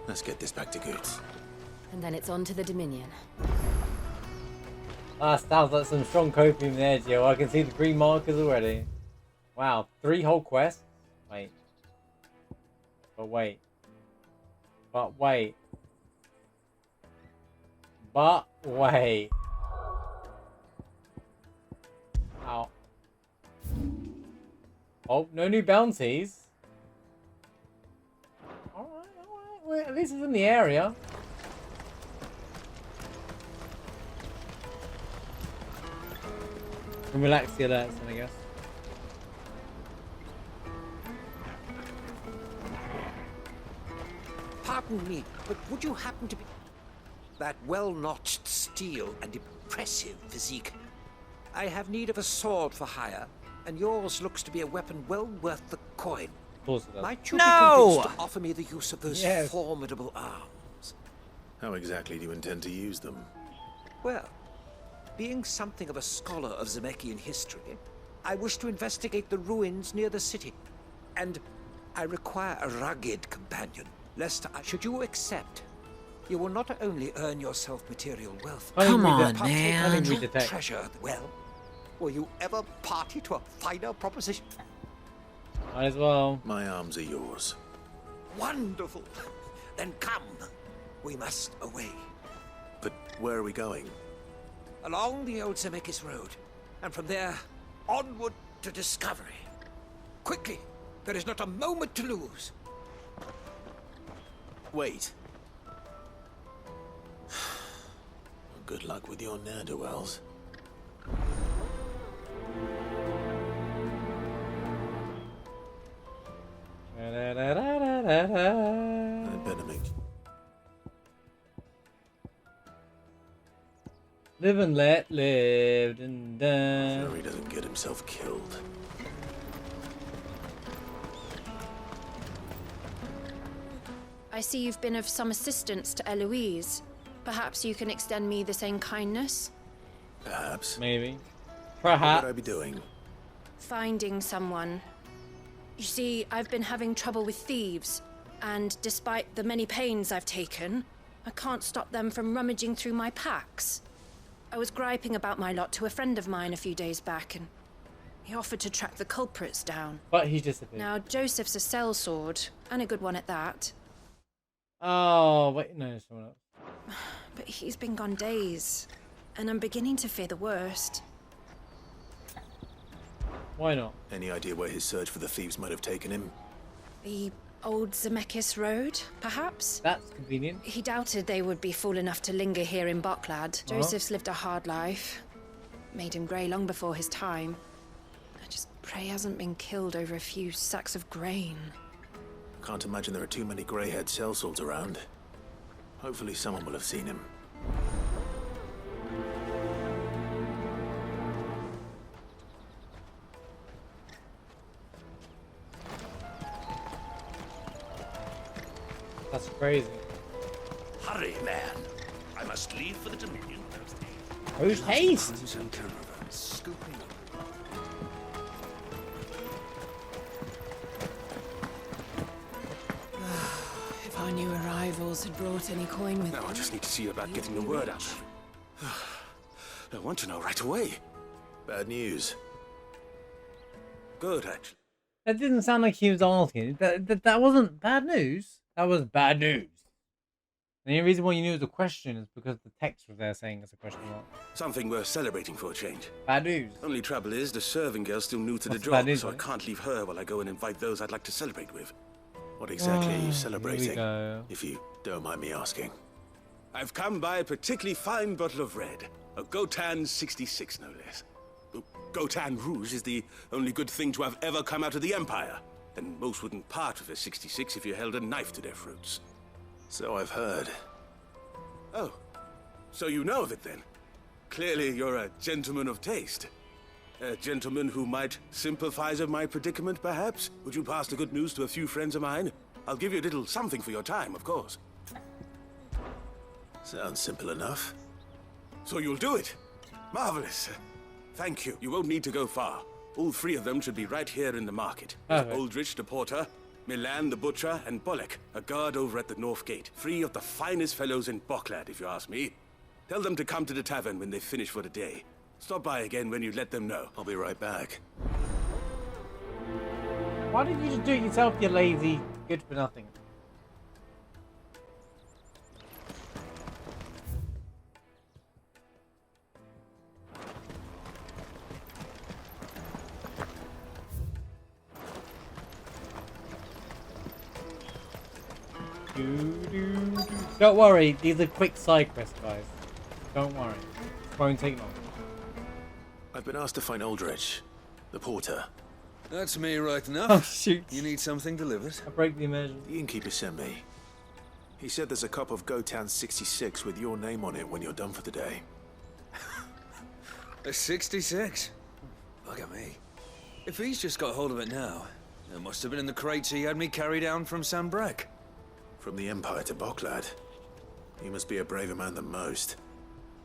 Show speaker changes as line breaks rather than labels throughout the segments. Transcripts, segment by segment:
Let's get this back to Goods.
And then it's on to the Dominion.
That sounds like some strong copium there, Joe. I can see the green markers already. Wow, 3 whole quests? Wait. But wait. But wait. But wait. Ow. Oh, no new bounties. Alright. Well, at least it's in the area. And relax the alerts, then, I guess.
Pardon me, but would you happen to be... That well-notched steel and impressive physique. I have need of a sword for hire, and yours looks to be a weapon well worth the coin.
Of course it does.
Might you be convinced to offer me the use of those formidable arms?
How exactly do you intend to use them?
Well, being something of a scholar of Zemeckis history, I wish to investigate the ruins near the city. And I require a rugged companion, lest should you accept, you will not only earn yourself material wealth,
Come on,
partake
man.
of true treasure. Well, will you ever party to a finer proposition?
Might as well.
My arms are yours.
Wonderful. Then come. We must away.
But where are we going?
Along the old Zemeckis Road, and from there, onward to discovery. Quickly, there is not a moment to lose.
Wait. Good luck with your ne'er-do-wells. I'd better make...
Live and let live. Dun, dun.
Sure he doesn't get himself killed.
I see you've been of some assistance to Eloise. Perhaps you can extend me the same kindness?
Perhaps.
Maybe.
What
Perhaps.
would I be doing?
Finding someone. You see, I've been having trouble with thieves, and despite the many pains I've taken, I can't stop them from rummaging through my packs. I was griping about my lot to a friend of mine a few days back, and he offered to track the culprits down.
But he's just a bit.
Now, Joseph's a sellsword, and a good one at that.
Oh, wait, no, someone else.
But he's been gone days, and I'm beginning to fear the worst.
Why not?
Any idea where his search for the thieves might have taken him?
The old Zemeckis Road, perhaps?
That's convenient.
He doubted they would be fool enough to linger here in Boklad. Joseph's lived a hard life. Made him grey long before his time. I just pray he hasn't been killed over a few sacks of grain.
Can't imagine there are too many grey-haired sellswords around. Hopefully someone will have seen him.
That's crazy.
Hurry, man. I must leave for the Dominion.
Who's haste?
Scooping up.
If our new arrivals had brought any coin with
Now I just need to see about getting the word out. I want to know right away.
Bad news.
Good, actually.
That didn't sound like he was asking. That wasn't bad news. That was bad news. The only reason why you knew it was a question is because the text was there saying it's a question mark.
Something worth celebrating for a change.
Bad news.
Only trouble is, the serving girl's still new to the
What's the
job,
bad news,
so I
mate?
can't leave her while I go and invite those I'd like to celebrate with.
What exactly are
Here
you
we
celebrating?
go.
If you don't mind me asking.
I've come by a particularly fine bottle of red. A Gotan 66, no less. Gotan Rouge is the only good thing to have ever come out of the Empire. And most wouldn't part with a 66 if you held a knife to their throats.
So I've heard.
Oh, so you know of it then? Clearly you're a gentleman of taste. A gentleman who might sympathize with my predicament, perhaps? Would you pass the good news to a few friends of mine? I'll give you a little something for your time, of course.
Sounds simple enough.
So you'll do it? Marvelous. Thank you. You won't need to go far. All 3 of them should be right here in the market.
Perfect.
Aldrich, the porter, Milan, the butcher, and Bolek, a guard over at the north gate. 3 of the finest fellows in Boklad, if you ask me. Tell them to come to the tavern when they finish for the day. Stop by again when you let them know.
I'll be right back.
Why didn't you just do it yourself, you lazy good for nothing? Don't worry, these are quick side quests, guys. Don't worry. It won't take long.
I've been asked to find Aldrich, the porter.
That's me right enough.
Oh, shoot.
You need something delivered?
I break the immersion.
The innkeeper sent me. He said there's a cup of Gotown 66 with your name on it when you're done for the day.
A 66? Look at me. If he's just got hold of it now, it must have been in the crates he had me carry down from Sambrek.
From the Empire to Boklad. He must be a braver man than most.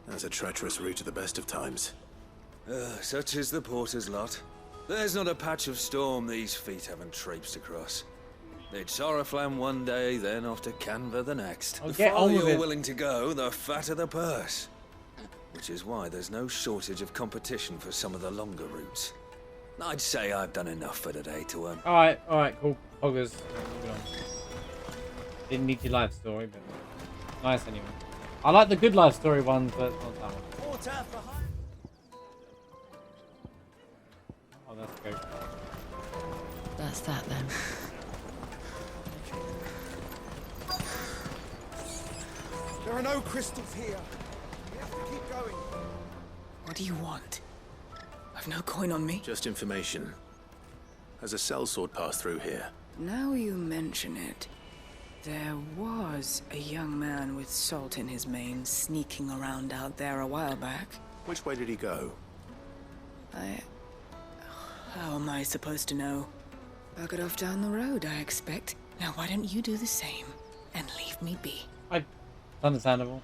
That's a treacherous route at the best of times.
Such is the porter's lot. There's not a patch of storm these feet haven't traipsed across. It's Oriflamme one day, then off to Canva the next.
Oh,
The
get on
farther
with
you're
it.
willing to go, the fatter the purse. Which is why there's no shortage of competition for some of the longer routes. I'd say I've done enough for today to earn.
Alright, cool. Poggers. Moving on. Didn't need your life story, but nice anyway. I like the good life story ones, but not that one. Oh, that's good.
That's that then.
There are no crystals here. We have to keep going.
What do you want? I've no coin on me.
Just information. Has a sellsword passed through here?
Now you mention it. There was a young man with salt in his mane sneaking around out there a while back.
Which way did he go?
How am I supposed to know? Buggered off down the road, I expect. Now why don't you do the same and leave me be?
It's understandable.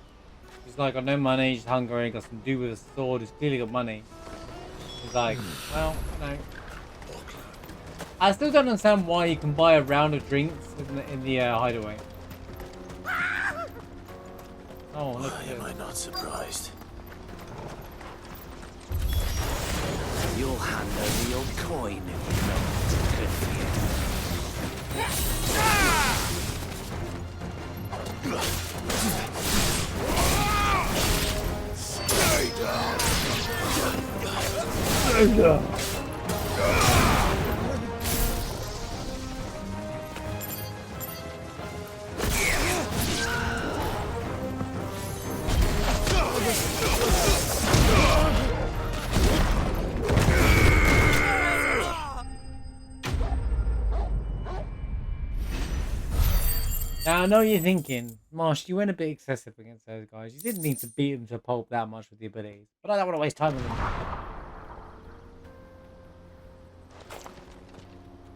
He's like, got no money, he's hungry, got something to do with a sword, he's clearly got money. He's like, well, no. I still don't understand why you can buy a round of drinks in the hideaway. Oh, look
Why
at
am
this.
I not surprised?
You'll hand over your coin if you know what's good for you.
Now I know you're thinking, Marsh, you went a bit excessive against those guys. You didn't need to beat them to pulp that much with the abilities. But I don't want to waste time with them.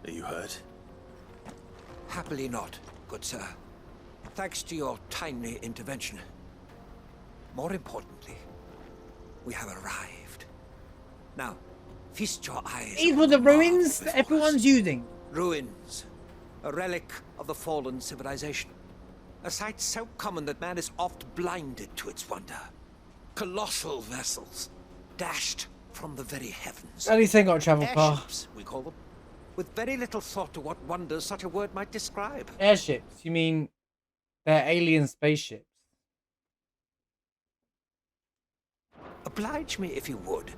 Are you hurt?
Happily not, good sir. Thanks to your timely intervention. More importantly, we have arrived. Now, feast your eyes.
These
on
were the
marvel
ruins that
before
everyone's
us.
using.
Ruins. A relic of the fallen civilization. A sight so common that man is oft blinded to its wonder. Colossal vessels, dashed from the very heavens.
At least they got a travel car.
Airships, we call them. With very little thought to what wonders such a word might describe.
Airships? You mean they're alien spaceships?
Oblige me if you would.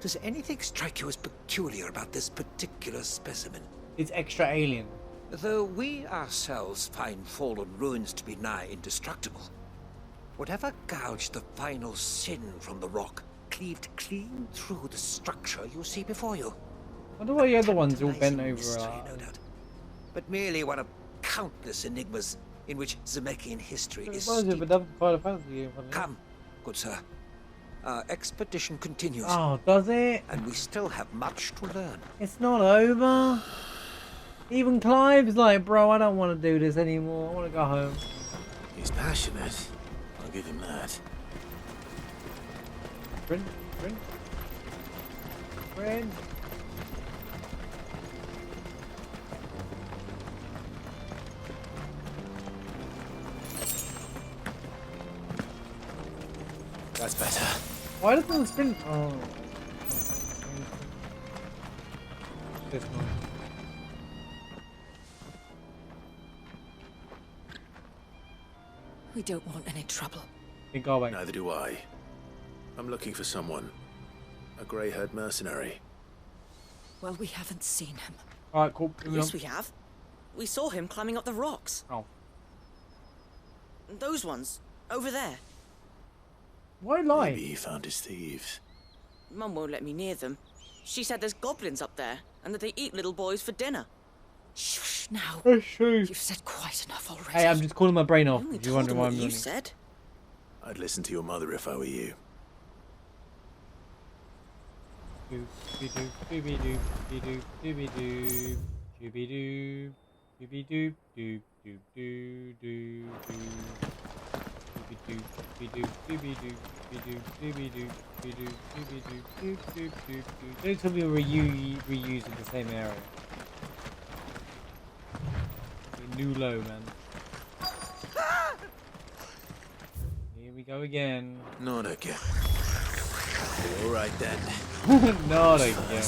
Does anything strike you as peculiar about this particular specimen?
It's extra alien.
Though we ourselves find fallen ruins to be nigh indestructible, whatever gouged the final sin from the rock cleaved clean through the structure you see before you.
I wonder why the other ones all bent over
Mystery,
are.
no doubt, but merely one of countless enigmas in which Zemeckyan history is
What is it,
steeped.
but that's Final Fantasy game?
Come, good sir. Our expedition continues,
Oh, does it?
and we still have much to learn.
It's not over. Even Clive's like, bro, I don't want to do this anymore. I want to go home.
He's passionate. I'll give him that.
Friend.
That's better.
Why doesn't it sprint? Oh. This one.
We don't want any trouble.
You go away.
Neither do I. I'm looking for someone. A grey-haired mercenary.
Well, we haven't seen him.
Alright, cool.
Yes, we have. We saw him climbing up the rocks.
Oh.
Those ones, over there.
Why lie?
Maybe he found his thieves.
Mum won't let me near them. She said there's goblins up there, and that they eat little boys for dinner.
Shush now.
That's true.
You've said quite enough already.
Hey, I'm just calling my brain off.
I only
If you
told
wonder
them
why
what
I'm
you
running.
said.
I'd listen to your mother if I were you.
Don't tell me we're reusing the same area. New low, man. Here we go again.
Not again. All right then.
Not again.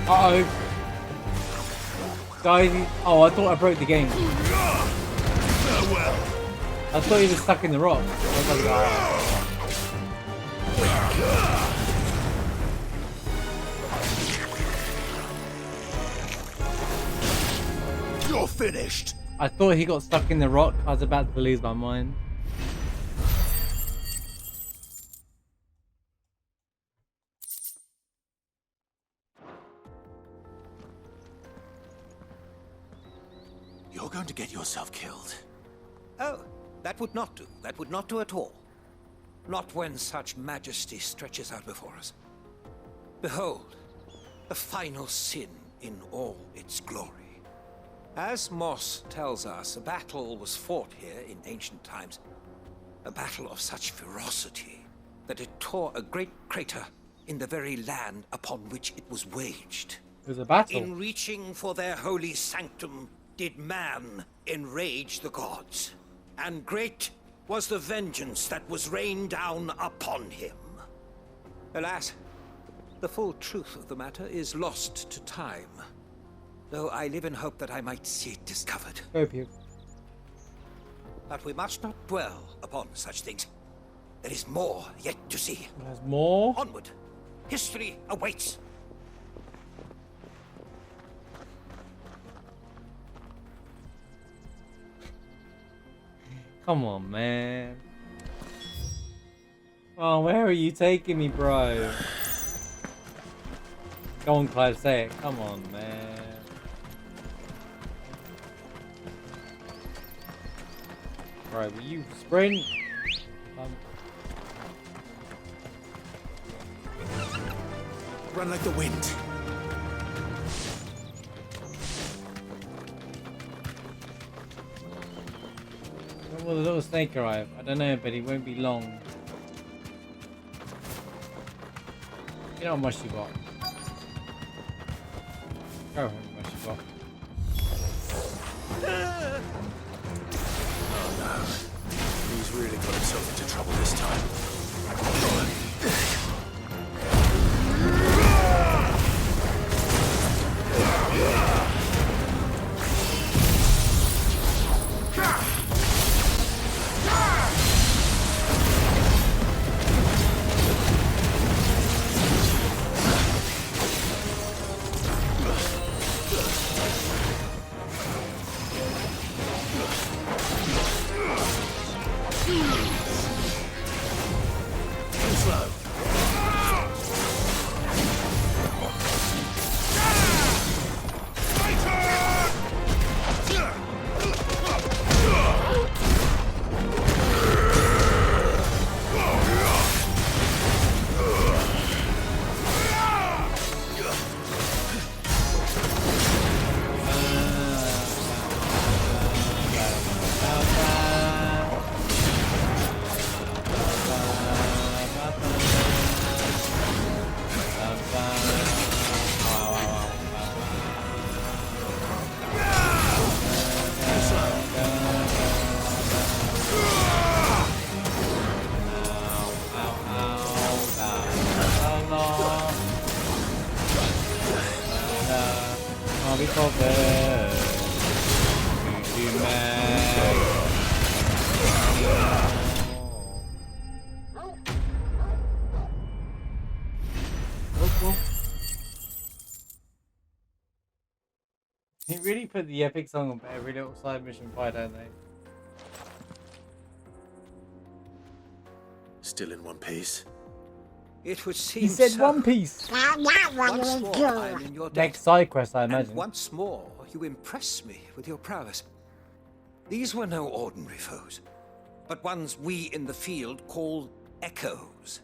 Uh-oh. Guys, oh, I thought I broke the game. I thought he was stuck in the rock. I was like,
You're finished.
I thought he got stuck in the rock. I was about to lose my mind.
You're going to get yourself killed.
Oh, that would not do. That would not do at all. Not when such majesty stretches out before us. Behold, the final sin in all its glory. As Moss tells us, a battle was fought here in ancient times. A battle of such ferocity that it tore a great crater in the very land upon which it was waged.
It was a battle.
In reaching for their holy sanctum, did man enrage the gods. And great was the vengeance that was rained down upon him. Alas, the full truth of the matter is lost to time. Though I live in hope that I might see it discovered.
Hope you.
But we must not dwell upon such things. There is more yet to see.
There's more?
Onward. History awaits.
Come on, man. Oh, where are you taking me, bro? Go on, Clive, say it. Come on, man. Bro, will you sprint?
Run like the wind.
When will the little snake arrive? I don't know, but he won't be long. You know how much you got. Go home, how much you got.
Oh no. He's really got himself into trouble this time.
cover. Do mag. They really put the epic song on every little side mission fight, don't they?
Still in one piece.
It would seem
He said
so.
One Piece.
Once more, I'm in your debt.
Next side quest, I
And
imagine.
once more, you impress me with your prowess. These were no ordinary foes, but ones we in the field call echoes.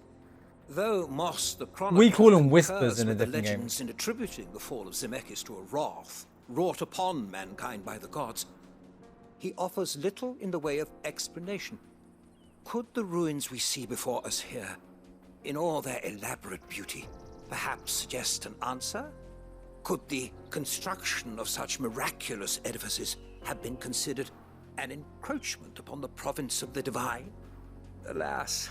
Though Moss the Chronicler
We call them
concurs
whispers in a
with the
different game.
legends in attributing the fall of Zemeckis to a wrath wrought upon mankind by the gods, he offers little in the way of explanation. Could the ruins we see before us here, in all their elaborate beauty, perhaps suggest an answer? Could the construction of such miraculous edifices have been considered an encroachment upon the province of the divine? Alas,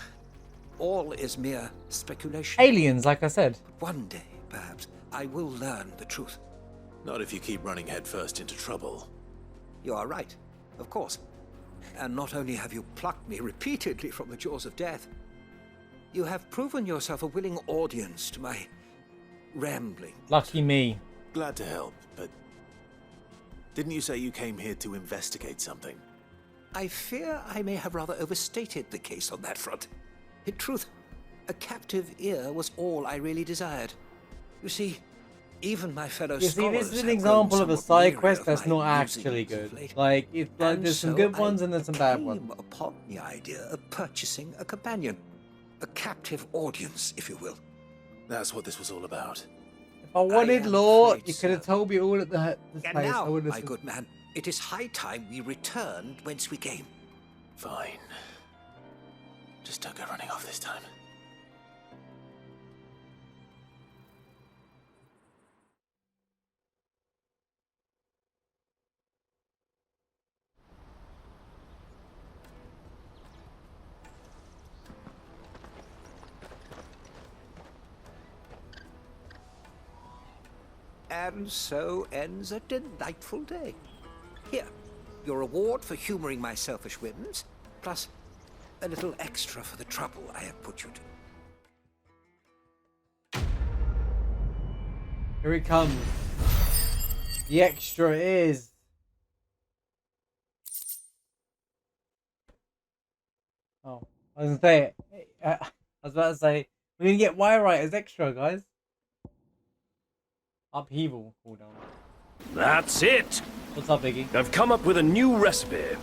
all is mere speculation.
Aliens, like I said.
One day, perhaps, I will learn the truth.
Not if you keep running headfirst into trouble.
You are right, of course. And not only have you plucked me repeatedly from the jaws of death, you have proven yourself a willing audience to my rambling.
Lucky me.
Glad to help, but didn't you say you came here to investigate something?
I fear I may have rather overstated the case on that front. In truth, a captive ear was all I really desired. You see, even my fellow
You see,
scholars
this is an
have
example
grown
of a
somewhat
side
weary
quest
of
that's
my
not
musings
actually
of
good.
late.
Like, it's like
And
there's some
so
good
I
ones and there's some bad
came
ones.
upon the idea of purchasing a companion, a captive audience, if you will.
That's what this was all about.
If I wanted
am
lore,
afraid
you could have
so.
told me all at the
And
place.
now,
I wouldn't
my
have...
good man, it is high time we returned whence we came.
Fine. Just don't go running off this time.
And so ends a delightful day. Here, your reward for humoring my selfish whims, plus a little extra for the trouble I have put you to.
Here it comes. The extra is... Oh, I was gonna say... I was about to say... We're gonna get wire right as extra, guys. Upheaval cooldown.
That's it!
What's up, Biggie?
I've come up with a new recipe.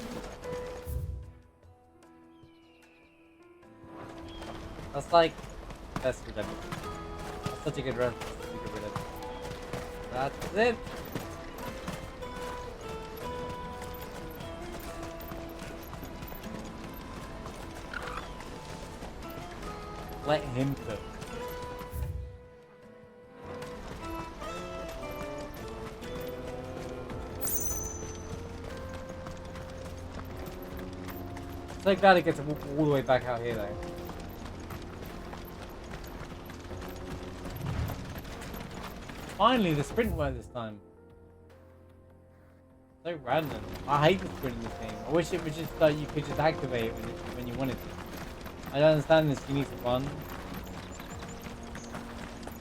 That's like... That's redemption. That's such a good recipe. That's it! Let him cook. So glad it gets to walk all the way back out here though. Finally, the sprint worked this time. So random. I hate the sprint in this game. I wish it was just that you could just activate it when you wanted to. I don't understand this. You need to run.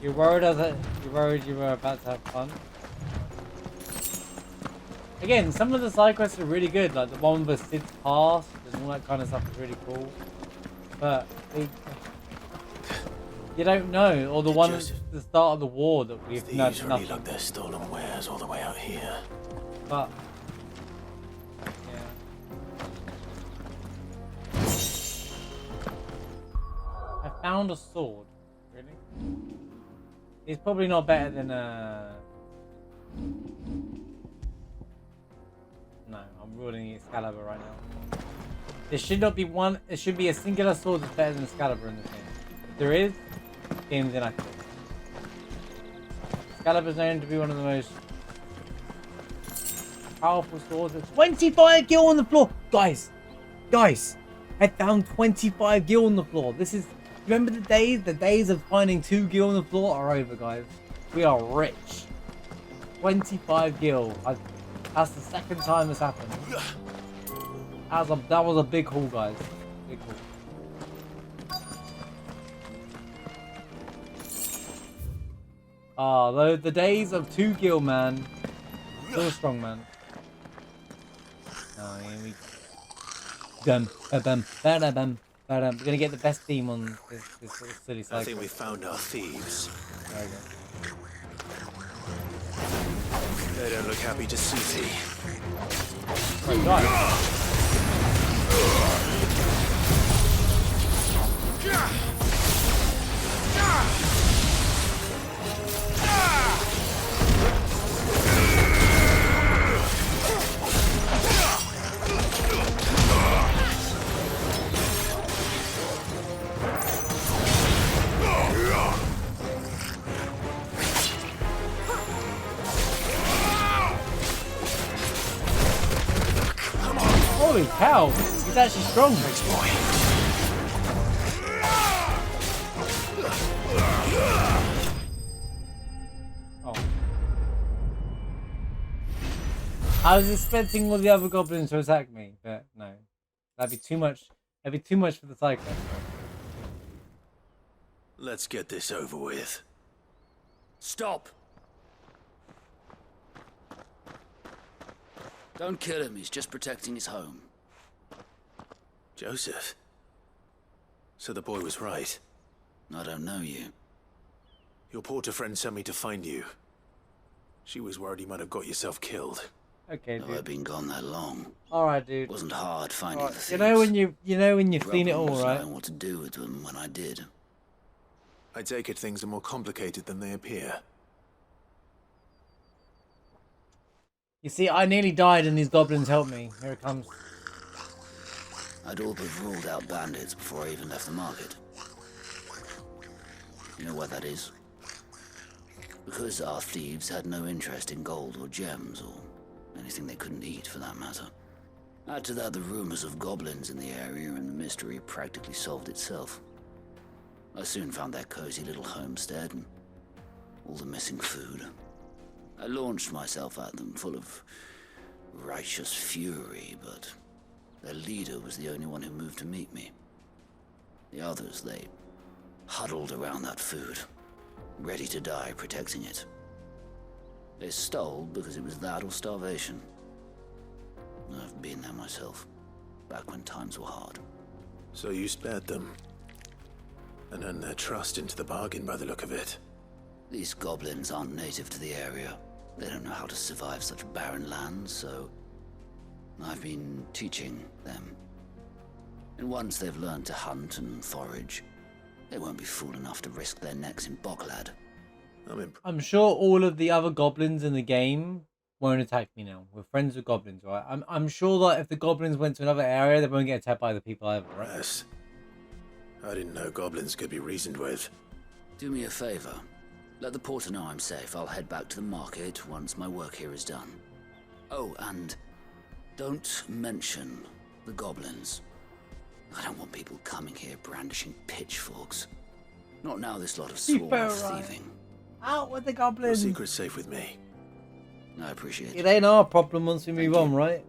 You're worried you're worried you were about to have fun. Again, some of the side quests are really good, like the one with Sid's past and all that kind of stuff is really cool. But you don't know, or the one at the start of the war that we've
These
nothing.
really look their stolen wares all the way out here.
But yeah, I found a sword. Really? It's probably not better than No, I'm ruling Excalibur right now. There should not be one. There should be a singular sword that's better than Excalibur in this game. If there is, the game's inaccurate. Excalibur is known to be one of the most powerful swords. 25 gil on the floor, guys. I found 25 gil on the floor. This is. Remember the days? The days of finding 2 gil on the floor are over, guys. We are rich. 25 gil. That's the second time this happened. That was a big haul, guys. Big haul. Ah, the days of 2 gil, man. Still strong, man. Oh, here we go. We're gonna get the best team on this sort of silly cycle.
I think we found our thieves.
There we go.
They don't look happy to see thee.
Oh, God. Holy cow! He's actually strong.
Thanks, boy.
Oh. I was expecting all the other goblins to attack me, but no. That'd be too much. That'd be too much for the cycle.
Let's get this over with.
Stop! Don't kill him, he's just protecting his home.
Joseph? So the boy was right.
I don't know you.
Your porter friend sent me to find you. She was worried you might have got yourself killed.
Okay,
No,
dude.
I've been gone that long.
Alright, dude.
It wasn't hard finding the thieves.
You know when you've seen it all,
Problem was
right?
knowing what to do with them when I did.
I take it things are more complicated than they appear.
You see, I nearly died and these goblins helped me. Here it comes.
I'd all but ruled out bandits before I even left the market. You know why that is? Because our thieves had no interest in gold or gems or anything they couldn't eat for that matter. Add to that the rumors of goblins in the area and the mystery practically solved itself. I soon found their cozy little homestead and all the missing food. I launched myself at them full of righteous fury, but their leader was the only one who moved to meet me. The others, they huddled around that food, ready to die protecting it. They stole because it was that or starvation. I've been there myself, back when times were hard.
So you spared them. And earned their trust into the bargain by the look of it.
These goblins aren't native to the area. They don't know how to survive such barren lands, so I've been teaching them. And once they've learned to hunt and forage, they won't be fool enough to risk their necks in Boklad.
I'm sure all of the other goblins in the game won't attack me now. We're friends with goblins, right? I'm sure that if the goblins went to another area, they won't get attacked by the people either, right?
Yes. I didn't know goblins could be reasoned with.
Do me a favor. Let the porter know I'm safe. I'll head back to the market once my work here is done. Oh, and don't mention the goblins. I don't want people coming here brandishing pitchforks. Not now this lot of sworn thieving.
Out with the
Your
goblins!
secret's safe with me.
I appreciate it.
It ain't our problem once we move on, right?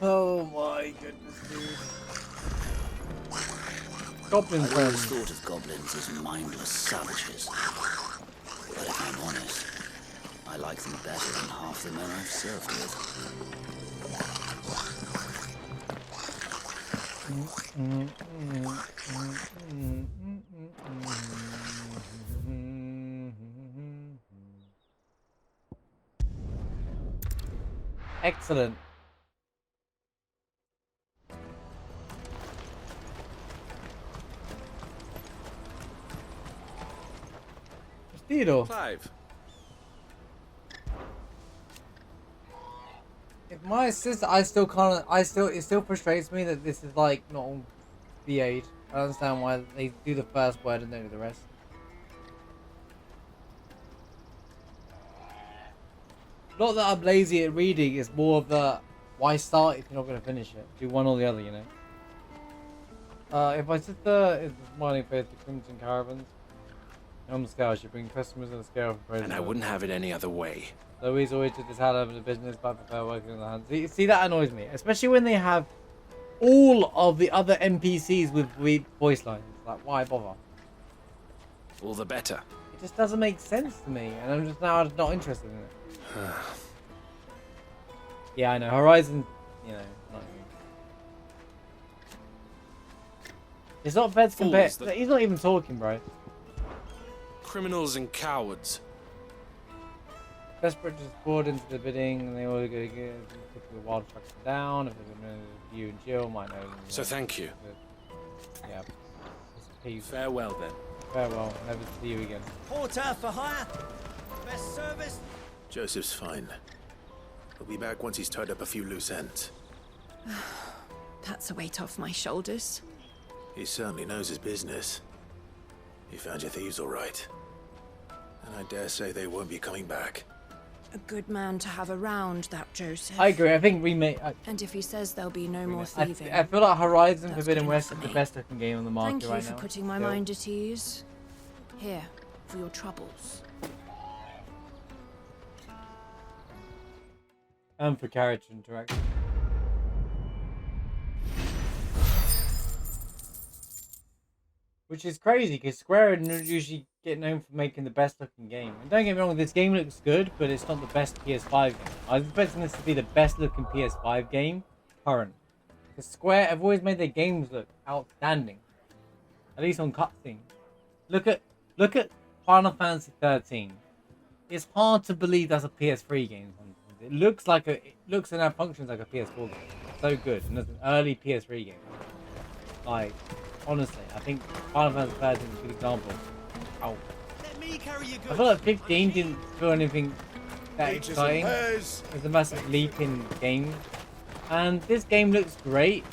Oh my goodness, dude. Goblin
I always
friends.
thought of goblins as mindless savages. But if I'm honest, I like them better than half the men I've served
Excellent. Theodore.
Clive.
If my sister, it still frustrates me that this is like not all VA'd. I don't understand why they do the first word and don't do the rest. Not that I'm lazy at reading, it's more of the why start if you're not going to finish it. Do one or the other, you know. If my sister is smiling face the Crimson Caravans, On the scale, you bring customers on the scale for praise.
And I wouldn't have it any other way.
Louise always did this out of the business, but I prefer working on the hands. See, that annoys me, especially when they have all of the other NPCs with weird voice lines. Like, why bother?
All the better.
It just doesn't make sense to me, and I'm just now not interested in it. Yeah, I know. Horizon, you know, not even. It's not fair to compare. He's not even talking, bro.
Criminals and cowards.
Desperate just poured into the bidding, and they all go to get the wild trucks down. If you and Jill might know.
So thank you.
Yeah. Peace.
Farewell then.
Farewell. Never see you again.
Porter for hire. Best service.
Joseph's fine. He'll be back once he's tied up a few loose ends.
That's a weight off my shoulders.
He certainly knows his business. He found your thieves all right. And I dare say they won't be coming back.
A good man to have around, that Joseph.
I agree. I think we may.
And if he says there'll be no more thieving,
I feel like Horizon Forbidden West is the best looking game on the market
thank
right
you for
now.
putting my mind at ease. Here, for your troubles.
And for character interaction. Which is crazy, because Square usually get known for making the best looking game. And don't get me wrong, this game looks good, but it's not the best PS5 game. I was expecting this to be the best looking PS5 game current. Because Square have always made their games look outstanding. At least on cutscenes. Look at Final Fantasy 13. It's hard to believe that's a PS3 game. It looks and it functions like a PS4 game. It's so good, and it's an early PS3 game. Like, honestly, I think Final Fantasy 13 is a good example. Ow. I feel like 15 didn't feel anything that exciting. There's a massive leap in game, and this game looks great.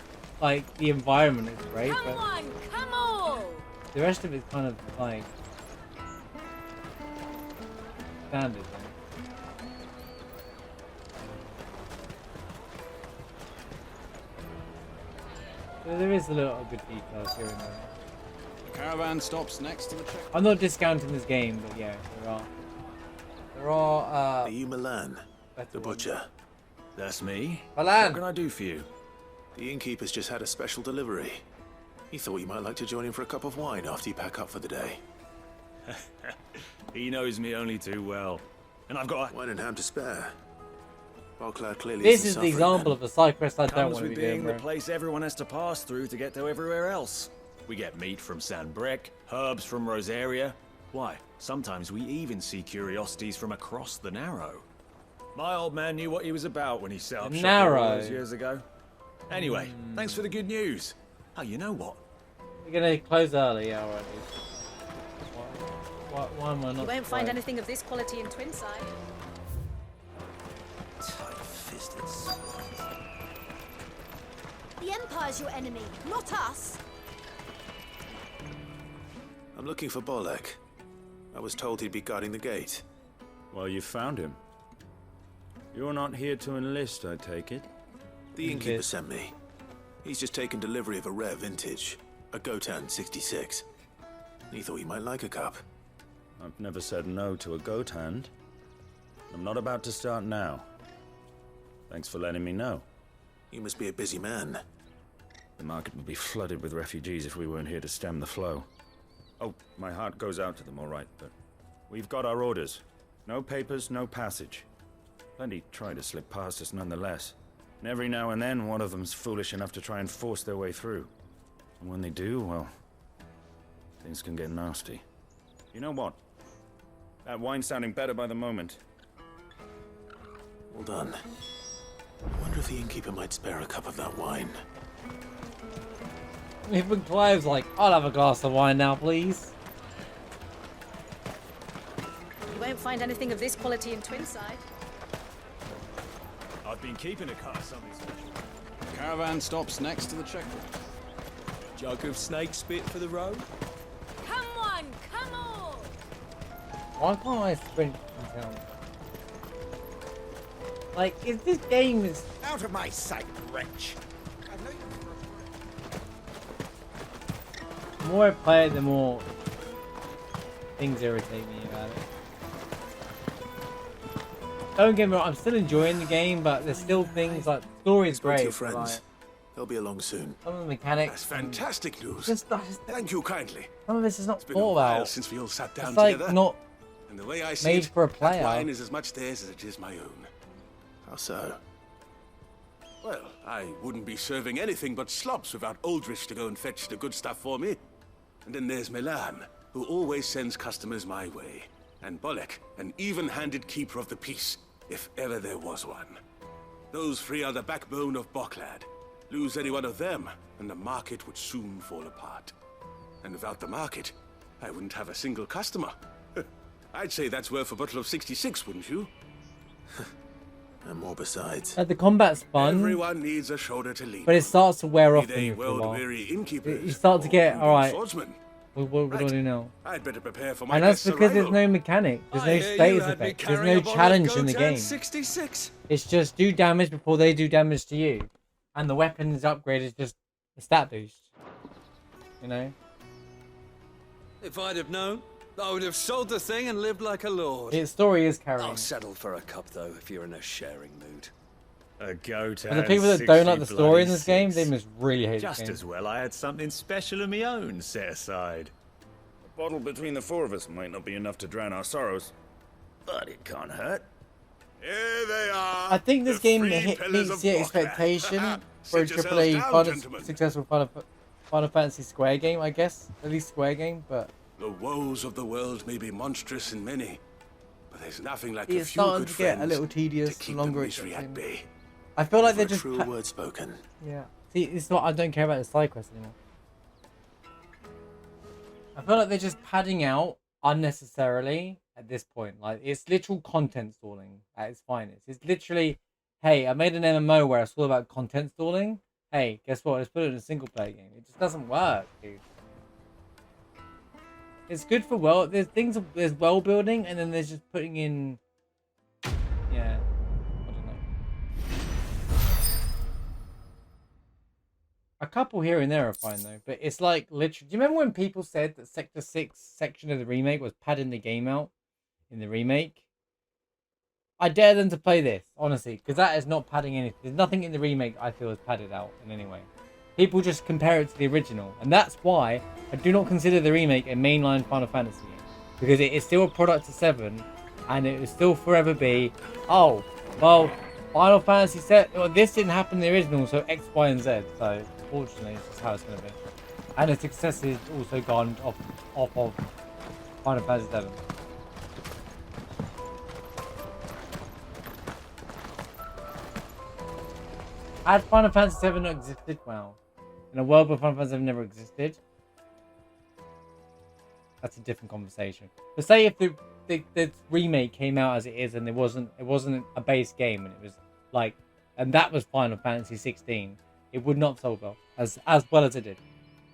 Like, the environment is great, but
come on!
the rest of it's kind of like standard. There is a little good details here and there.
Caravan stops next to the check.
I'm not discounting this game, but yeah, there are.
Are you Milan, the butcher?
That's me.
Milan.
What can I do for you?
The innkeeper's just had a special delivery. He thought you might like to join him for a cup of wine after you pack up for the day.
He knows me only too well, and I've got
wine and ham to spare. Boclad clearly
this is the example of a side quest I don't want to be doing,
being the place everyone has to pass through to get to everywhere else. We get meat from San Brec, herbs from Rosaria. Why, sometimes we even see curiosities from across the Narrow. My old man knew what he was about when he set up shop all those years ago. Anyway, thanks for the good news. Oh, you know what?
We're gonna close early, yeah, already. Why am I not?
You won't find anything of this quality in Twinside.
Tight-fisted swines.
The Empire's your enemy, not us.
I'm looking for Bolek. I was told he'd be guarding the gate.
Well, you found him. You're not here to enlist, I take it?
The innkeeper sent me. He's just taken delivery of a rare vintage, a Gotan 66. He thought you might like a cup.
I've never said no to a goat hand. I'm not about to start now. Thanks for letting me know.
You must be a busy man.
The market would be flooded with refugees if we weren't here to stem the flow. Oh, my heart goes out to them, all right, but we've got our orders. No papers, no passage. Plenty try to slip past us nonetheless. And every now and then, one of them's foolish enough to try and force their way through. And when they do, well, things can get nasty. You know what? That wine's sounding better by the moment.
Well done. I wonder if the innkeeper might spare a cup of that wine.
Even Clive's like, I'll have a glass of wine now, please.
You won't find anything of this quality in Twinside.
I've been keeping a car something special. Caravan stops next to the checkpoint.
Jug of snake spit for the road?
Come on, come on!
Why can't I sprint in town? Like, if this game is...
Out of my sight, wretch!
The more I play it, the more things irritate me about it. Don't get me wrong, I'm still enjoying the game, but there's still things like the story is
Spoke to
great.
your friends.
Like,
They'll be along soon.
some of the mechanics.
That's fantastic news.
Just,
Thank you kindly.
some of this is not
It's been a
thought
while
about.
since we all sat down
It's like
together.
not
And the way I see
made
it,
for a
that
player.
wine is as much theirs as it is my own.
How so?
Well, I wouldn't be serving anything but slops without Aldrich to go and fetch the good stuff for me. And then there's Milan, who always sends customers my way. And Bolek, an even-handed keeper of the peace, if ever there was one. Those three are the backbone of Boklad. Lose any one of them, and the market would soon fall apart. And without the market, I wouldn't have a single customer. I'd say that's worth a bottle of 66, wouldn't you?
And more besides.
Like the combat's fun,
Everyone needs a shoulder to lean
but it starts to wear off
Be
on
they
you for a while.
world-weary innkeepers
You start to get,
or
alright,
swordsmen.
what do I do now?
I'd better prepare for my
And that's
guest's
because there's
arrival.
no mechanic, there's
I
no
hear you
status
had me
effect, there's
carrying
no
a bottle of
challenge in the
Gotan
game.
66.
It's just do damage before they do damage to you. And the weapons upgrade is just a stat boost. You know?
If I'd have known, I would have sold the thing and lived like a lord.
Its story is carrying.
I'll settle for a cup, though, if you're in a sharing mood.
A goat.
For the people that don't like the story in this game, they must really hate
Just
this game.
as well I had something special of my own set aside. A bottle between the four of us might not be enough to drown our sorrows, but it can't hurt.
Here they are.
I think this
the
game
three
meets
pillars
the
of Boklad.
expectation for a
Sit yourselves
AAA
down, gentlemen.
successful Final Fantasy Square game, I guess. At least Square game, but
The woes of the world may be monstrous and many, but there's nothing like a
it's
few
starting
good
to get a
friends
little tedious
to
the
keep
longer
the
it's
misery at bay.
I feel like
Never
they're
a
just
true word spoken.
yeah. See, it's not. I don't care about the side quests anymore. I feel like they're just padding out unnecessarily at this point. Like it's literal content stalling at its finest. It's literally, hey, I made an MMO where it's all about content stalling. Hey, guess what? Let's put it in a single player game. It just doesn't work, dude. It's good for there's world building, and then there's just putting in, yeah, I don't know. A couple here and there are fine though, but it's like literally. Do you remember when people said that Sector 6 section of the remake was padding the game out in the remake? I dare them to play this, honestly, because that is not padding anything. There's nothing in the remake I feel is padded out in any way. People just compare it to the original, and that's why I do not consider the remake a mainline Final Fantasy game, because it is still a product of 7, and it will still forever be, oh, well, Final Fantasy set. Well, this didn't happen in the original, so X, Y, and Z. So fortunately, it's just how it's going to be, and the success is also gone off of Final Fantasy 7. Had Final Fantasy 7 not existed, well, in a world where Final Fantasy 7 never existed, that's a different conversation. But say if the remake came out as it is, and it wasn't a base game, and it was like, and that was Final Fantasy 16, it would not sell well as well as it did,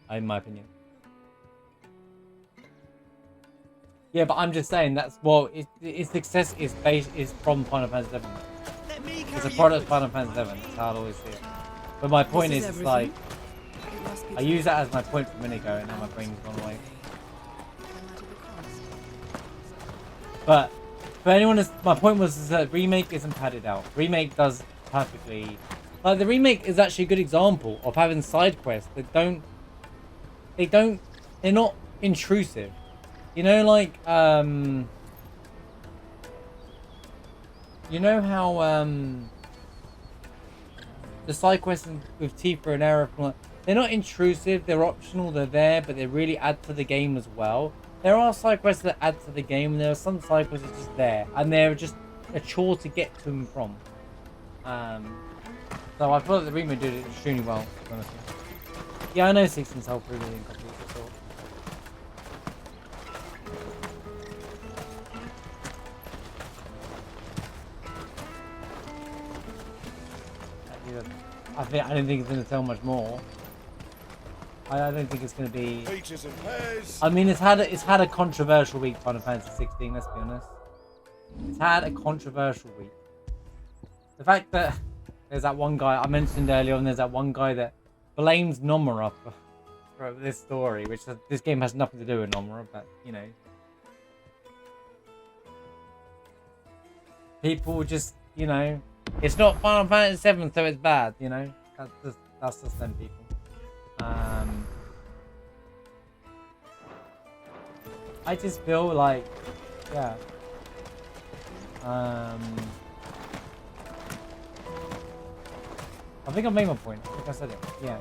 in my opinion. Yeah, but I'm just saying its success is from Final Fantasy 7. It's a product of Final Fantasy 7. That's how I always see it. But my point is, it's like, I used that as my point from a minute ago, and now my brain's gone away. But for anyone, my point was that remake isn't padded out. Remake does perfectly. Like the remake is actually a good example of having side quests that they're not intrusive. You know, like you know how the side quests with Tifa and Aerith, they're not intrusive, they're optional, they're there, but they really add to the game as well. There are side quests that add to the game, and there are some side quests that are just there, and they're just a chore to get to and from. So I feel like the remake did it extremely well, honestly. Yeah, I know 16 sold 3 million copies, that's all. I don't think it's going to sell much more. I don't think it's going to be.
Peaches and pears.
I mean, it's had a controversial week, Final Fantasy 16. Let's be honest. It's had a controversial week. The fact that there's that one guy I mentioned earlier, and there's that one guy that blames Nomura for this story, which this game has nothing to do with Nomura, but you know, people just, you know, it's not Final Fantasy 7, so it's bad, you know. That's just them people. I just feel like, yeah. I think I made my point. I think I said it. Yeah.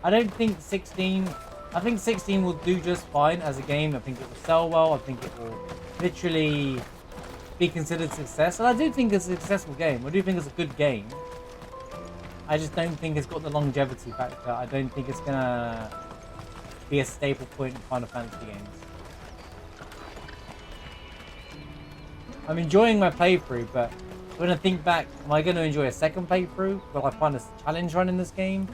I don't think 16. I think 16 will do just fine as a game. I think it will sell well. I think it will literally be considered success. And I do think it's a successful game. I do think it's a good game. I just don't think it's got the longevity factor. I don't think it's gonna be a staple point in Final Fantasy games. I'm enjoying my playthrough, but when I think back, am I going to enjoy a second playthrough? Will I find a challenge run in this game?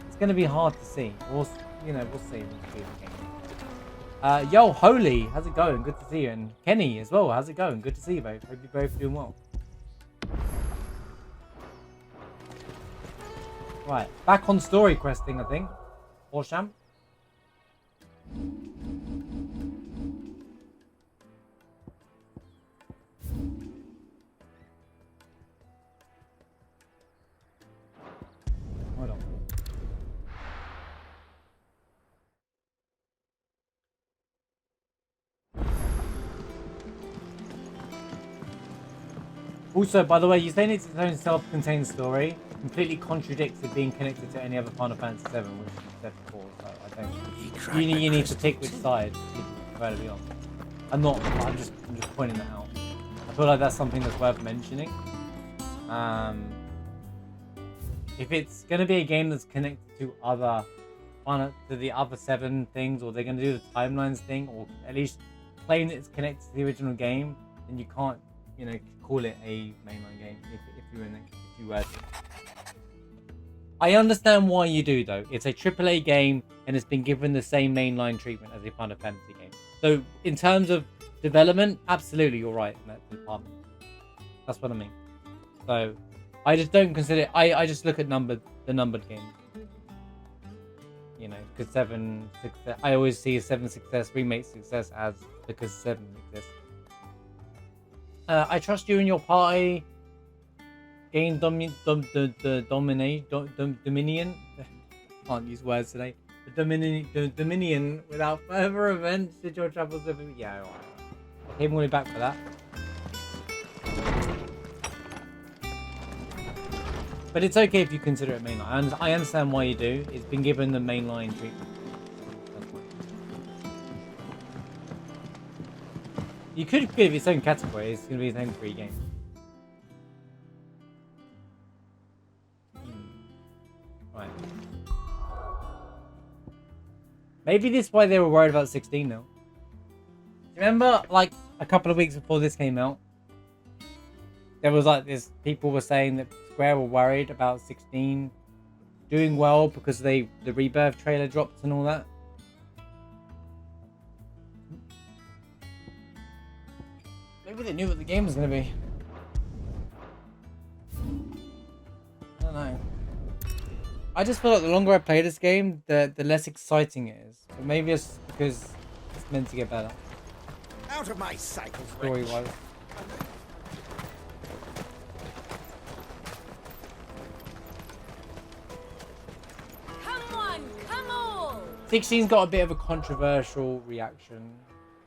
It's going to be hard to see. We'll see. We'll see the game. Yo, Holy, how's it going? Good to see you. And Kenny as well, how's it going? Good to see you both. Hope you're both doing well. Right, back on story questing, I think. Horsham. Hold on. Also, by the way, you saying it's its own self-contained story completely contradicts it being connected to any other Final Fantasy 7, which you said before. So I don't. You need to pick which side you prefer to be on. I'm just pointing that out. I feel like that's something that's worth mentioning. If it's gonna be a game that's connected to the other 7 things, or they're gonna do the timelines thing, or at least claim that it's connected to the original game, then you can't, you know, call it a mainline game if you were to. I understand why you do though. It's a AAA game and it's been given the same mainline treatment as a Final Fantasy game. So in terms of development, absolutely you're right in that department. That's what I mean. So I just don't consider. I just look at the numbered games. You know, because 7 success. I always see a 7 success, remake success as because 7 exists. I trust you and your party. Gain Dominion. Can't use words today. The Dominion without further events. Did your troubles with me? Yeah, alright. I came all the way back for that. But it's okay if you consider it mainline. I understand why you do. It's been given the mainline treatment. You could give its own category. It's going to be its own free game. Right. Maybe this is why they were worried about 16 now. Remember, like, a couple of weeks before this came out, there was like this, people were saying that Square were worried about 16 doing well because the Rebirth trailer dropped and all that. Maybe they knew what the game was going to be. I don't know. I just feel like the longer I play this game, the less exciting it is. But maybe it's because it's meant to get better.
Out of my sight,
story-wise.
Come on, come on!
16's got a bit of a controversial reaction.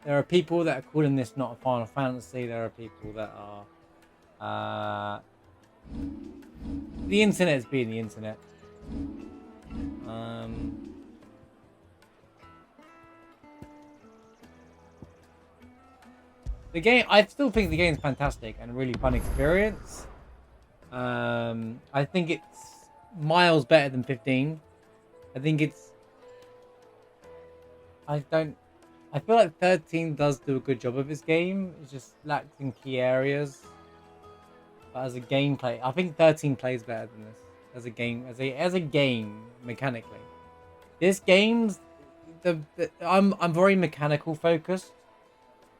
There are people that are calling this not a Final Fantasy. There are people that are... the internet's being the internet. The game, I still think the game's fantastic and a really fun experience. I think it's miles better than 15. I think it's... I feel like 13 does do a good job of its game. It just lacks in key areas. But as a gameplay, I think 13 plays better than this. As a game, as a game mechanically, this game's I'm very mechanical focused.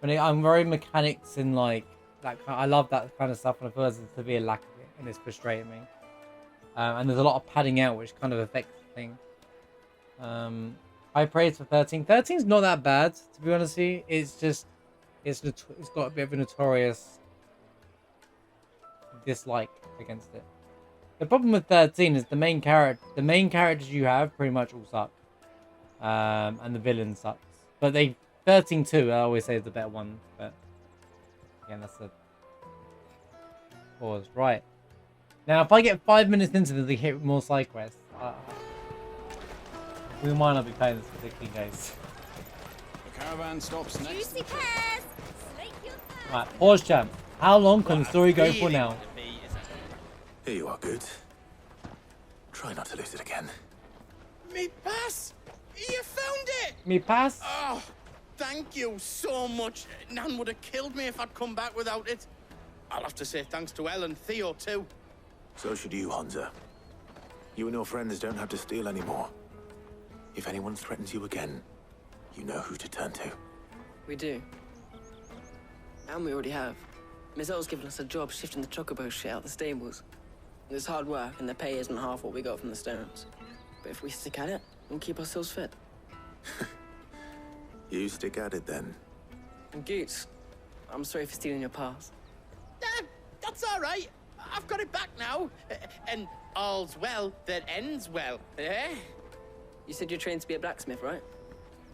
I'm very mechanics and like that. I love that kind of stuff, and I feel there's a severe lack of it, and it's frustrating me. And there's a lot of padding out, which kind of affects the thing. High praise for 13. 13's not that bad, to be honest. It's just it's got a bit of a notorious dislike against it. The problem with 13 is the main characters you have pretty much all suck. And the villain sucks. But 13 too, I always say is the better one. But again, that's the pause. Right. Now, if I get 5 minutes into this, they hit more side quests. We might not be playing this for 16 days.
The caravan stops next.
Juicy pears! Slake your
Right, pause, champ. How long can the story go for now?
Here you are, Good. Try not to lose it again.
Me pass! You found it!
Me pass?
Oh, thank you so much. Nan would have killed me if I'd come back without it. I'll have to say thanks to Elle and Theo, too.
So should you, Hansa. You and your friends don't have to steal anymore. If anyone threatens you again, you know who to turn to.
We do. And we already have. Miss Elle's given us a job shifting the chocobo shit out the stables. It's hard work, and the pay isn't half what we got from the Stones. But if we stick at it, we'll keep ourselves fit.
You stick at it, then.
And Goots, I'm sorry for stealing your pass.
That's all right. I've got it back now. And all's well that ends well, eh?
You said you're trained to be a blacksmith, right?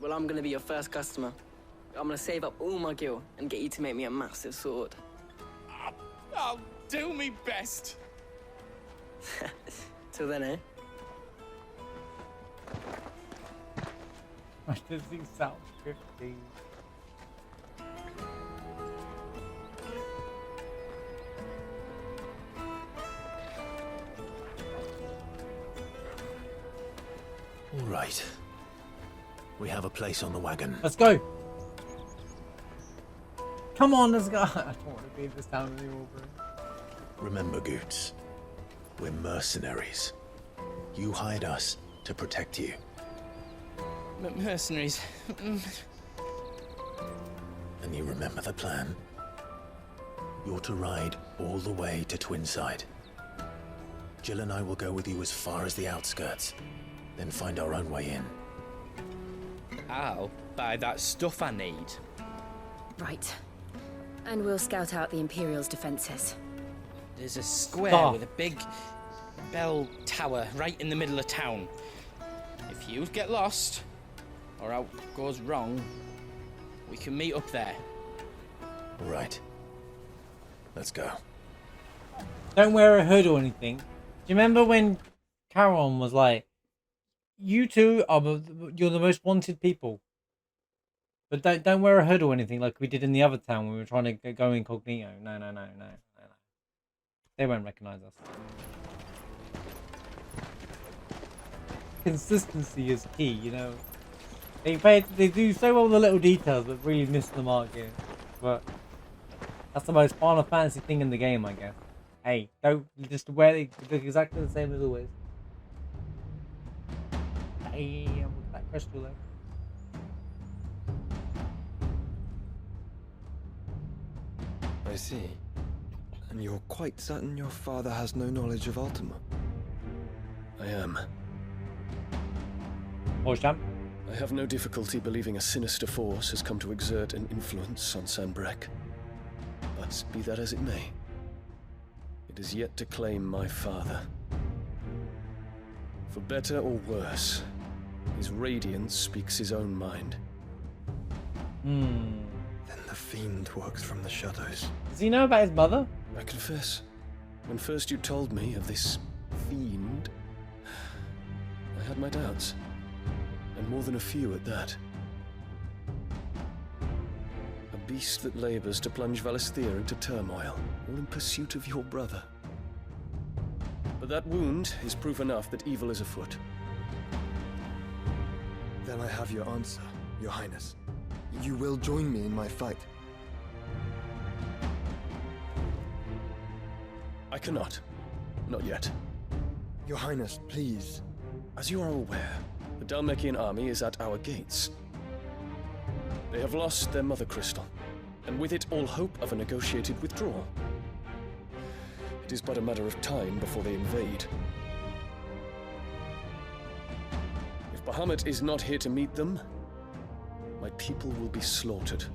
Well, I'm gonna be your first customer. I'm gonna save up all my gil and get you to make me a massive sword.
I'll do me best.
Till then, eh?
Why does he sound 15?
All right. We have a place on the wagon.
Let's go. Come on, let's go. I don't want to be in this town anymore, bro.
Remember, Goots, we're mercenaries. You hired us to protect you.
Mercenaries.
And you remember the plan? You're to ride all the way to Twinside. Jill and I will go with you as far as the outskirts, then find our own way in.
I'll buy that stuff I need.
Right. And we'll scout out the Imperial's defenses.
There's a square with a big bell tower right in the middle of town. If you get lost, or out goes wrong, we can meet up there.
All right. Let's go.
Don't wear a hood or anything. Do you remember when Charon was like, you two are you're the most wanted people. But don't wear a hood or anything like we did in the other town when we were trying to go incognito. No. They won't recognize us. Consistency is key, you know. They do so well with the little details, but really miss the mark here. But that's the most Final Fantasy thing in the game, I guess. Hey, don't just wear it, look exactly the same as always. Hey, I'm with that crystal there.
I see. And you're quite certain your father has no knowledge of Ultima?
I am.
Champ?
I have no difficulty believing a sinister force has come to exert an influence on Sanbreque. But be that as it may, it is yet to claim my father. For better or worse, his radiance speaks his own mind.
Then the fiend works from the shadows.
Does he know about his mother?
I confess, when first you told me of this fiend, I had my doubts. And more than a few at that. A beast that labors to plunge Valisthea into turmoil, all in pursuit of your brother. But that wound is proof enough that evil is afoot.
Then I have your answer, Your Highness. You will join me in my fight.
I cannot. Not yet.
Your Highness, please.
As you are aware, the Dhalmekian army is at our gates. They have lost their mother crystal, and with it all hope of a negotiated withdrawal. It is but a matter of time before they invade. If Bahamut is not here to meet them, my people will be slaughtered.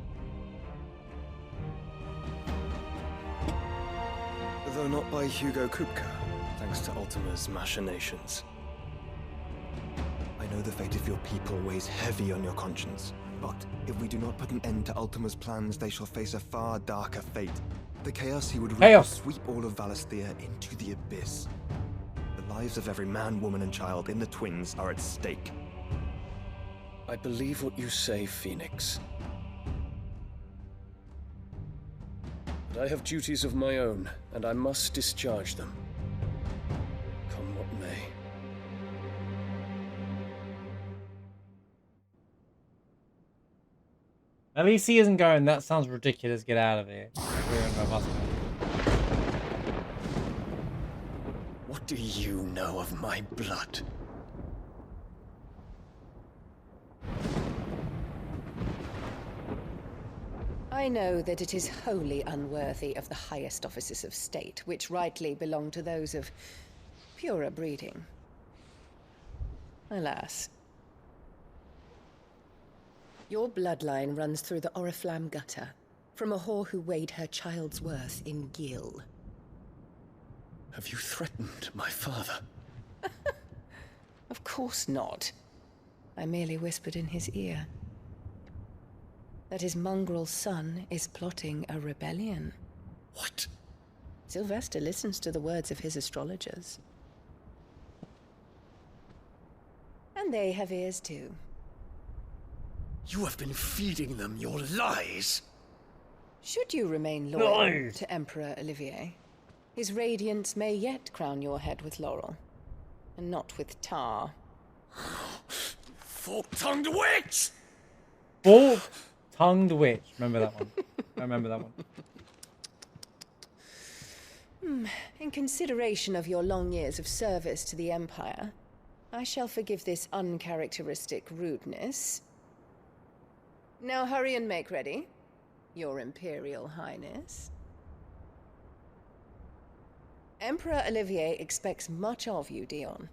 Though not by Hugo Kupka, thanks to Ultima's machinations. I know the fate of your people weighs heavy on your conscience, but if we do not put an end to Ultima's plans, they shall face a far darker fate. The chaos he would wreak will sweep all of Valisthea into the abyss. The lives of every man, woman, and child in the Twins are at stake.
I believe what you say, Phoenix. But I have duties of my own, and I must discharge them. Come what may.
At least he isn't going, that sounds ridiculous, get out of here.
What do you know of my blood?
I know that it is wholly unworthy of the highest offices of state, which rightly belong to those of purer breeding. Alas. Your bloodline runs through the Oriflamme gutter, from a whore who weighed her child's worth in gil.
Have you threatened my father?
Of course not. I merely whispered in his ear that his mongrel son is plotting a rebellion.
What?
Sylvester listens to the words of his astrologers. And they have ears too.
You have been feeding them your lies!
Should you remain loyal to Emperor Olivier, his radiance may yet crown your head with laurel, and not with tar.
Fork-tongued witch!
Fork-tongued witch. Remember that one. I remember that one.
In consideration of your long years of service to the Empire, I shall forgive this uncharacteristic rudeness. Now hurry and make ready, Your Imperial Highness. Emperor Olivier expects much of you, Dion.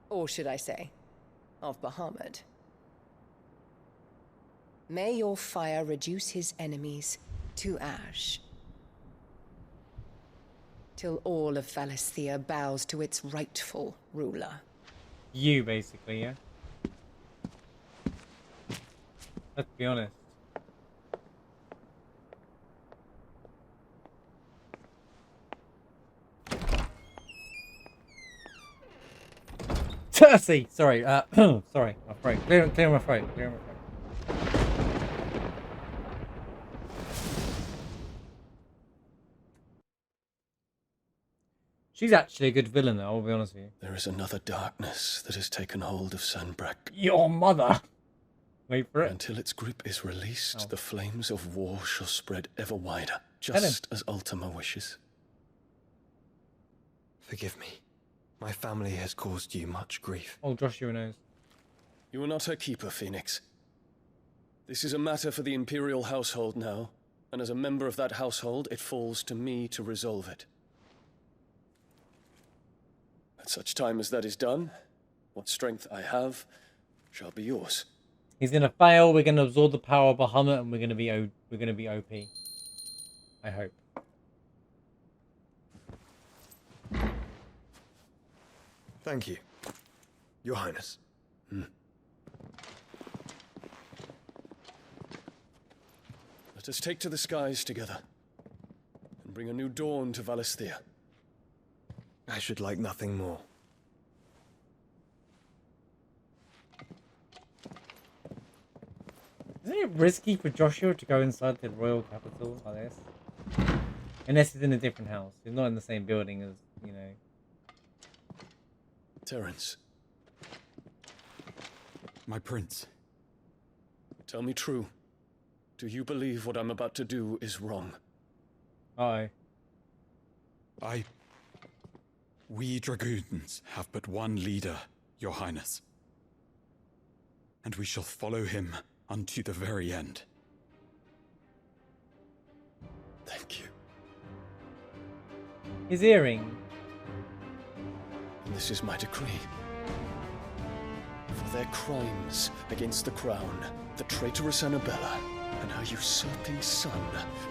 Or should I say, of Bahamut. May your fire reduce his enemies to ash, till all of Valisthea bows to its rightful ruler.
You, basically, yeah? Let's be honest. Cersei! Sorry, sorry, my throat. Clear my throat, clear my throat. She's actually a good villain, though, I'll be honest with you.
There is another darkness that has taken hold of Sanbreque.
Your mother! Wait for it.
Until its grip is released, the flames of war shall spread ever wider, just as Ultima wishes.
Forgive me. My family has caused you much grief.
Oh, Joshua knows.
You are not her keeper, Phoenix. This is a matter for the Imperial household now, and as a member of that household, it falls to me to resolve it. At such time as that is done, what strength I have shall be yours.
He's gonna fail. We're gonna absorb the power of Bahamut, and we're gonna be OP. I hope.
Thank you, Your Highness.
Let us take to the skies together, and bring a new dawn to Valisthea.
I should like nothing more.
Isn't it risky for Joshua to go inside the royal capital like this? Unless he's in a different house. He's not in the same building as, you know.
Terence.
My prince.
Tell me true. Do you believe what I'm about to do is wrong?
Aye.
We dragoons have but one leader, Your Highness. And we shall follow him unto the very end.
Thank you.
His earring.
And this is my decree. For their crimes against the crown, the traitorous Annabella and her usurping son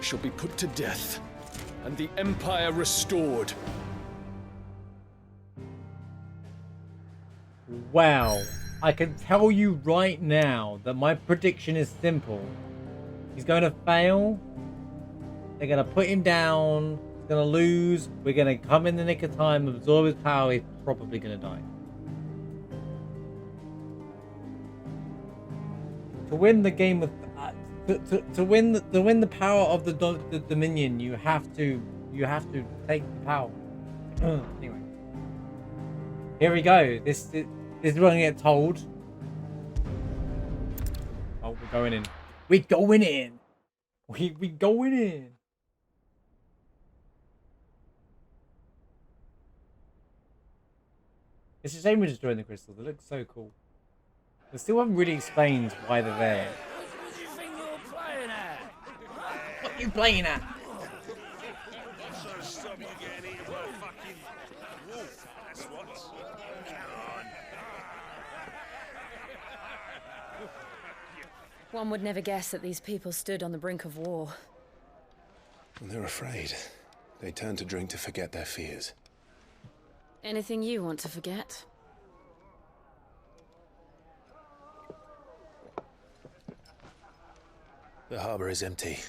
shall be put to death and the Empire restored.
Wow. I can tell you right now that my prediction is simple. He's going to fail. They're going to put him down. He's going to lose. We're going to come in the nick of time, absorb his power. He's probably going to die. To win the game with... to win the power of the Dominion, you have to take the power. Anyway. Here we go. This is what I get told. Oh, we're going in. We're going in. We going in. It's a shame we're destroying the crystals. They look so cool. They still haven't really explained why they're there.
What do you think you're playing at?
What are you playing at?
One would never guess that these people stood on the brink of war.
And they're afraid. They turn to drink to forget their fears.
Anything you want to forget?
The harbor is empty,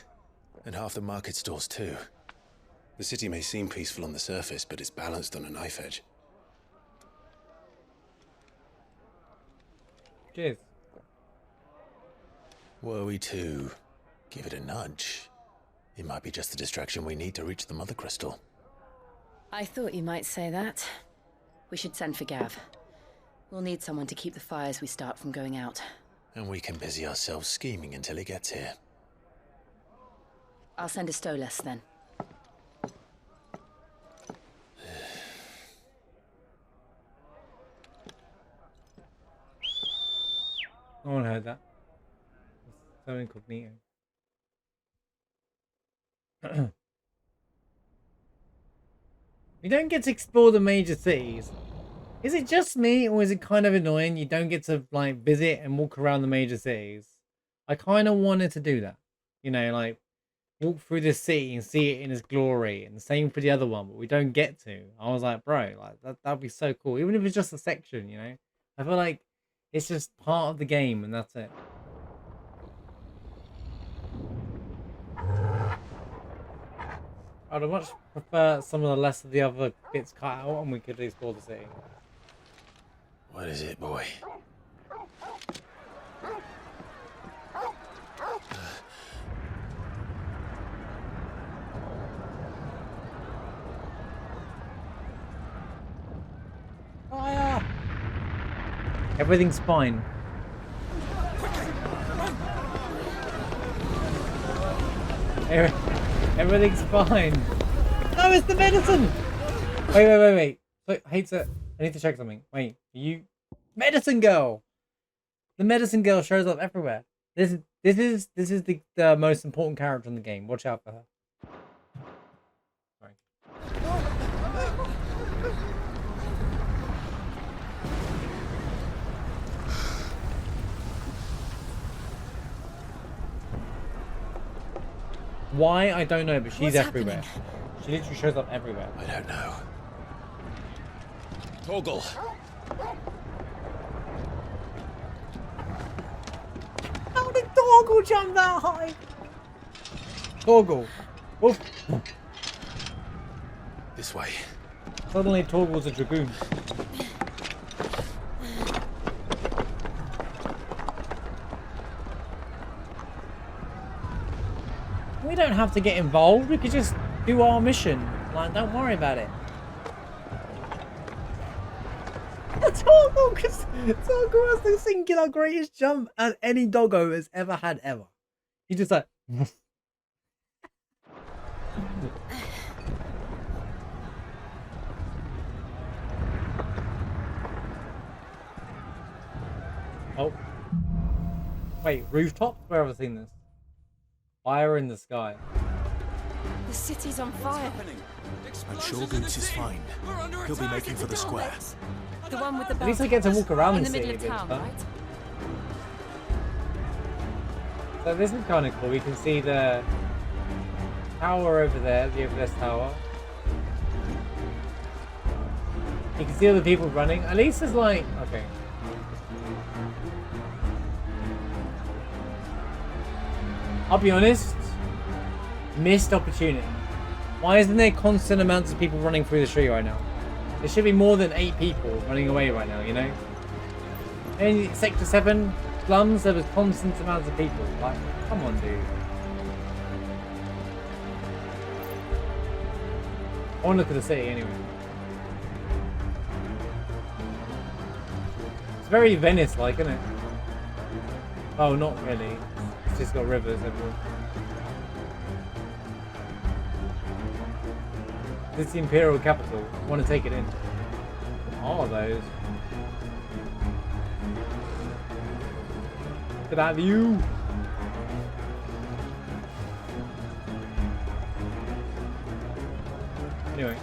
and half the market stalls too. The city may seem peaceful on the surface, but it's balanced on a knife edge.
Cheers.
Were we to give it a nudge, it might be just the distraction we need to reach the Mother Crystal.
I thought you might say that. We should send for Gav. We'll need someone to keep the fires we start from going out.
And we can busy ourselves scheming until he gets here.
I'll send a Stolas then.
No one heard that. It's so incognito. You don't get to explore the major cities. Is it just me, or is it kind of annoying you don't get to like visit and walk around the major cities? I kind of wanted to do that. You know, like walk through the city and see it in its glory, and the same for the other one, but we don't get to. I was like, bro, like that'd be so cool. Even if it's just a section, you know? I feel like it's just part of the game and that's it. I'd much prefer some of the less of the other bits cut out and we could explore the city.
What is it, boy?
Fire! Everything's fine. Everything's fine. Oh, it's the medicine! Wait. So, I need to check something. Wait, you... Medicine girl! The medicine girl shows up everywhere. This is the most important character in the game. Watch out for her. Sorry. Why? I don't know, but she's everywhere. She literally shows up everywhere.
I don't know. Torgal!
How did Torgal jump that high? Torgal. Woof.
This way.
Suddenly Torgal's a dragoon. We don't have to get involved. We could just do our mission. Like, don't worry about it. Torgal has the singular greatest jump as any doggo has ever had ever. He just like... Oh. Wait, rooftops? Where have I seen this? Fire in the sky.
The city's on fire.
I'm sure Goose is fine. He'll be making for the square.
The one with the
At least I get to walk around
in
the
the
city
middle of
a bit,
town,
huh?
right?
So this is kind of cool. We can see the tower over there, the Overless Tower. You can see all the people running. At least there's like... Okay. I'll be honest. Missed opportunity. Why isn't there constant amounts of people running through the street right now? There should be more than 8 people running away right now, you know? In Sector 7 slums, there was constant amounts of people. Like, come on, dude. I want to look at the city anyway. It's very Venice-like, isn't it? Oh, not really. It's just got rivers everywhere. This is the Imperial capital. I want to take it in. What are those? Look at that view! Anyway.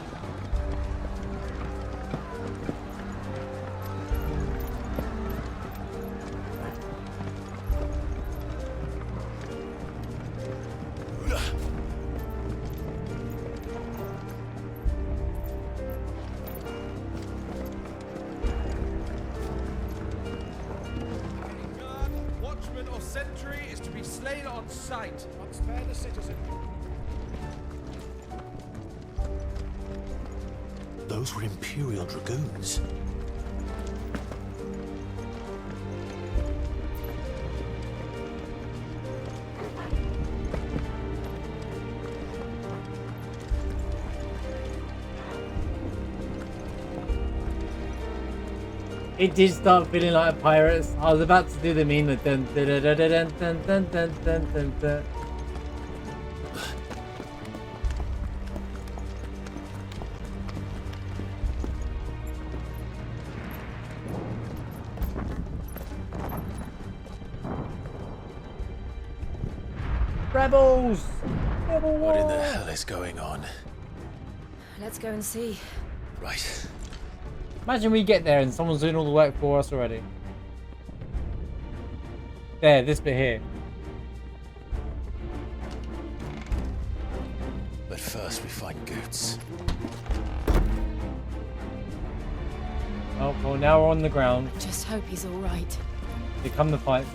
Watchman or sentry is to be slain on sight. Not spare the citizen.
Those were Imperial Dragoons.
It did start feeling like pirates. I was about to do the meme that dun dun dun dun dun dun dun dun dun dun dun. Rebels! Rebel war!
What in the hell is going on?
Let's go and see.
Right.
Imagine we get there and someone's doing all the work for us already. There, this bit here.
But first we find Goots.
Oh, well, now we're on the ground.
Just hope he's all right.
Here come the fight.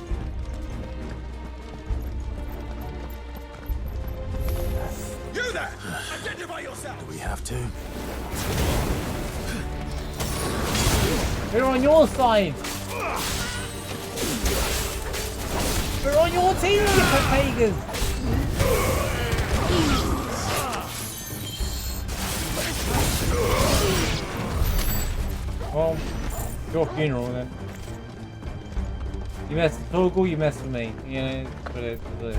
You there! Identify yourself!
Do we have to?
We're on your side! We're on your team, you pagans! Well, your funeral then. You mess with Torgal, you mess with me. You know, that's what it is.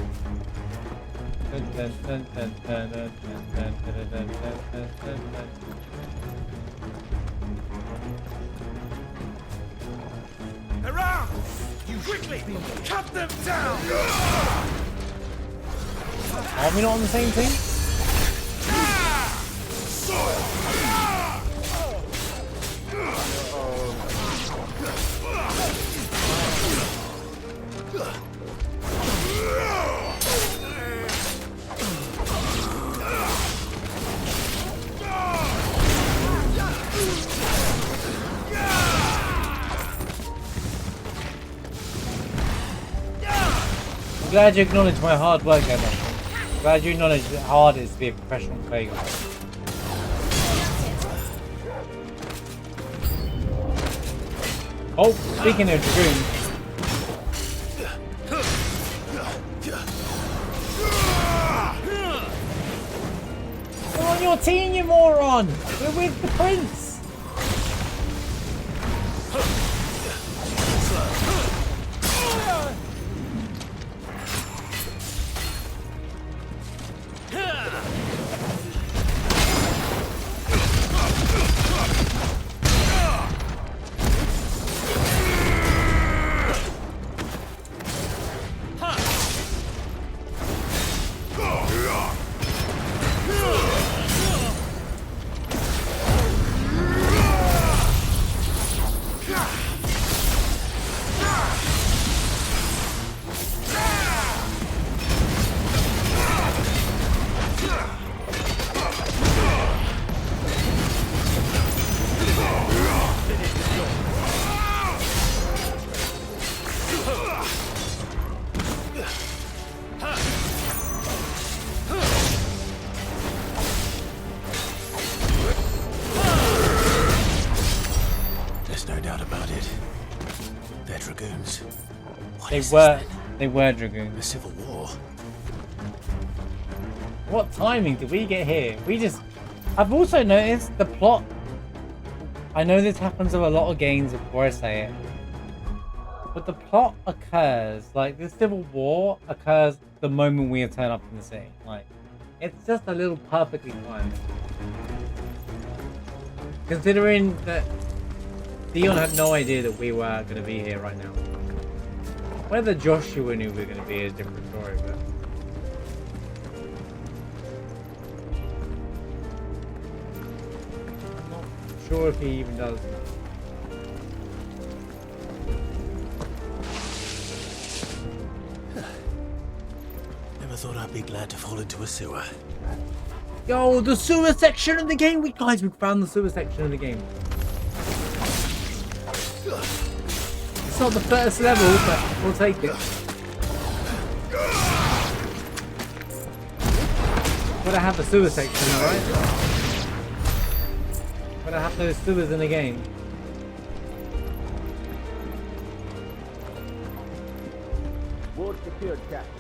Around! You quickly! Cut them down!
Are we not on the same team? Glad you acknowledge my hard work, Emma. Glad you acknowledge how hard it is to be a professional player. Oh, speaking of dragoons. We're on your team, you moron! We're with the prince! They were dragoons.
A civil war.
What timing did we get here? I've also noticed the plot. I know this happens with a lot of games before I say it. But the plot occurs, like the civil war occurs the moment we turn up in the city. Like, it's just a little perfectly timed. Considering that Theon had no idea that we were going to be here right now. Whether Joshua knew we were going to be is a different story, but... I'm not sure if he even does.
Never thought I'd be glad to fall into a sewer.
Yo, the sewer section of the game! We found the sewer section of the game. It's not the first level, but we'll take it. Gotta have a sewer section, alright? Gotta have those sewers in the game.
Ward secured, Captain.